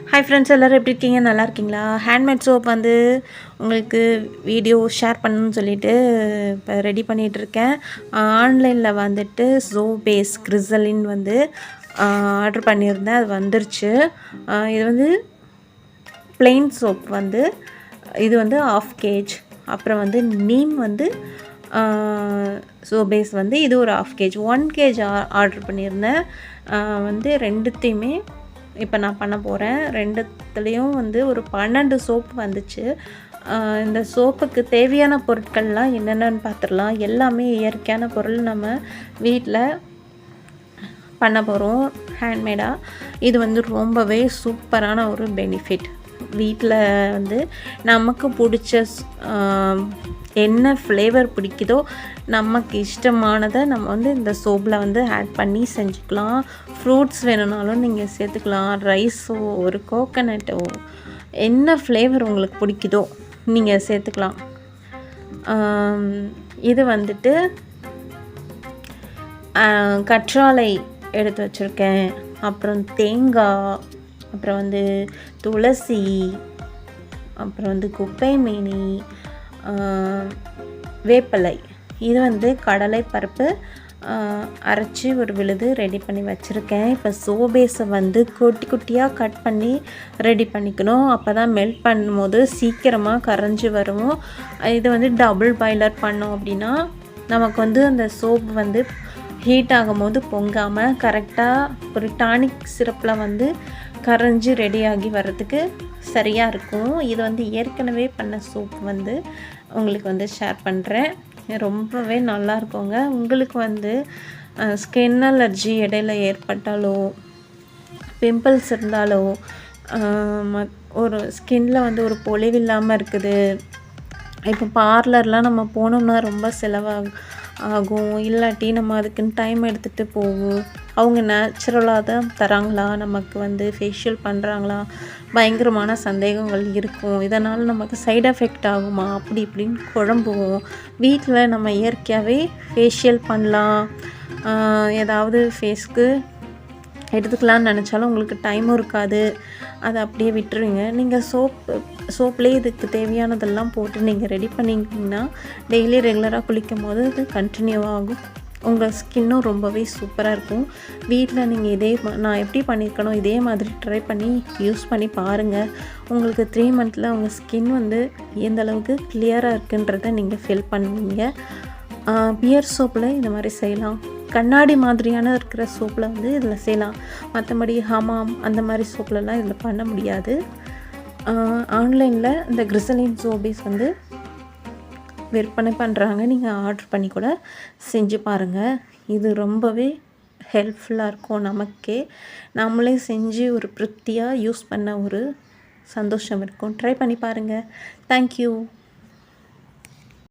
Hi friends, எல்லோரும் எப்படி இருக்கீங்க? நல்லா இருக்கீங்களா? ஹேண்ட்மேட் சோப் வந்து உங்களுக்கு வீடியோ ஷேர் பண்ணணும்னு சொல்லிட்டு இப்போ ரெடி பண்ணிகிட்ருக்கேன். ஆன்லைனில் வந்துட்டு சோபேஸ் கிரிசலின் வந்து ஆர்டர் பண்ணியிருந்தேன். அது வந்துருச்சு. இது வந்து பிளெயின் சோப் வந்து இது வந்து 1/2 kg. அப்புறம் வந்து நீம் வந்து சோபேஸ் வந்து இது ஒரு 1/2 kg. 1 kg ஆர்டர் பண்ணியிருந்தேன். வந்து ரெண்டுத்தையுமே இப்போ நான் பண்ண போகிறேன். ரெண்டுத்துலேயும் வந்து ஒரு 12 சோப்பு வந்துச்சு. இந்த சோப்புக்கு தேவையான பொருட்கள்லாம் என்னென்னு பார்த்துடலாம். எல்லாமே இயற்கையான பொருள் நம்ம வீட்டில் பண்ண போகிறோம் ஹேண்ட்மேடாக. இது வந்து ரொம்பவே சூப்பரான ஒரு பெனிஃபிட். வீட்டில் வந்து நமக்கு பிடிச்ச என்ன ஃப்ளேவர் பிடிக்குதோ நமக்கு இஷ்டமானதை நம்ம வந்து இந்த சோப்பில் வந்து ஆட் பண்ணி செஞ்சுக்கலாம். ஃப்ரூட்ஸ் வேணும்னாலும் நீங்கள் சேர்த்துக்கலாம். ரைஸோ ஒரு கோகனட்டோ என்ன ஃப்ளேவர் உங்களுக்கு பிடிக்குதோ நீங்கள் சேர்த்துக்கலாம். இது வந்துட்டு கற்றாழை எடுத்து வச்சுருக்கேன். அப்புறம் தேங்காய், அப்புறம் வந்து துளசி, அப்புறம் வந்து குப்பை மேனி, வேப்பலை. இது வந்து கடலை பருப்பு அரைச்சி ஒரு விழுது ரெடி பண்ணி வச்சுருக்கேன். இப்போ சோபேஸை வந்து குட்டி குட்டியாக கட் பண்ணி ரெடி பண்ணிக்கணும். அப்போ தான் மெல்ட் பண்ணும்போது சீக்கிரமாக கரைஞ்சி வரும். இது வந்து டபுள் பாய்லர் பண்ணோம் அப்படின்னா நமக்கு வந்து அந்த சோப் வந்து ஹீட் ஆகும்போது பொங்காமல் கரெக்டாக ஒரு டானிக் சிரப்பில் வந்து கரைஞ்சி ரெடியாகி வர்றதுக்கு சரியாக இருக்கும். இது வந்து ஏற்கனவே பண்ண சோப் வந்து உங்களுக்கு வந்து ஷேர் பண்ணுறேன். ரொம்பவே நல்லா இருக்குங்க. உங்களுக்கு வந்து ஸ்கின் அலர்ஜி இடையில ஏற்பட்டாலோ, பிம்பிள்ஸ் இருந்தாலோ, ஒரு ஸ்கின்னில் வந்து ஒரு பொலிவு இல்லாமல் இருக்குது. இப்போ பார்லர்லாம் நம்ம போனோம்னா ரொம்ப செலவாகும். இல்லாட்டி நம்ம அதுக்குன்னு டைம் எடுத்துகிட்டு போவோம். அவங்க நேச்சுரலாக தான் தராங்களா, நமக்கு வந்து ஃபேஷியல் பண்ணுறாங்களா, பயங்கரமான சந்தேகங்கள் இருக்கும். இதனால் நமக்கு சைடு எஃபெக்ட் ஆகுமா அப்படி இப்படின்னு குழம்புவோம். வீட்டில் நம்ம இயற்கையாகவே ஃபேஷியல் பண்ணலாம். ஏதாவது ஃபேஸ்க்கு எடுத்துக்கலான்னு நினச்சாலும் உங்களுக்கு டைமும் இருக்காது. அதை அப்படியே விட்டுருங்க. நீங்கள் சோப்லேயே இதுக்கு தேவையானதெல்லாம் போட்டு நீங்கள் ரெடி பண்ணிங்கன்னா டெய்லி ரெகுலராக குளிக்கும் போது இது கண்டினியூ ஆகும். உங்கள் ஸ்கின்னும் ரொம்பவே சூப்பராக இருக்கும். வீட்டில் நீங்கள் நான் எப்படி பண்ணியிருக்கனோ இதே மாதிரி ட்ரை பண்ணி யூஸ் பண்ணி பாருங்கள். உங்களுக்கு 3 மந்த்தில் உங்கள் ஸ்கின் வந்து எந்த அளவுக்கு கிளியராக இருக்குன்றதை நீங்கள் ஃபீல் பண்ணுவீங்க. பியர் சோப்பில் இந்த மாதிரி செய்யலாம். கண்ணாடி மாதிரியான இருக்கிற சோப்பில் வந்து இதில் செய்யலாம். மற்றபடி ஹமாம் அந்த மாதிரி சோப்லலாம் இதில் பண்ண முடியாது. ஆன்லைனில் இந்த கிரிசலின் சோபேஸ் வந்து விற்பனை பண்ணுறாங்க. நீங்கள் ஆர்டர் பண்ணி கூட செஞ்சு பாருங்கள். இது ரொம்பவே ஹெல்ப்ஃபுல்லாக இருக்கும். நமக்கே நம்மளே செஞ்சு ஒரு திருப்தியாக யூஸ் பண்ண ஒரு சந்தோஷம் இருக்கும். ட்ரை பண்ணி பாருங்கள். தேங்க்யூ.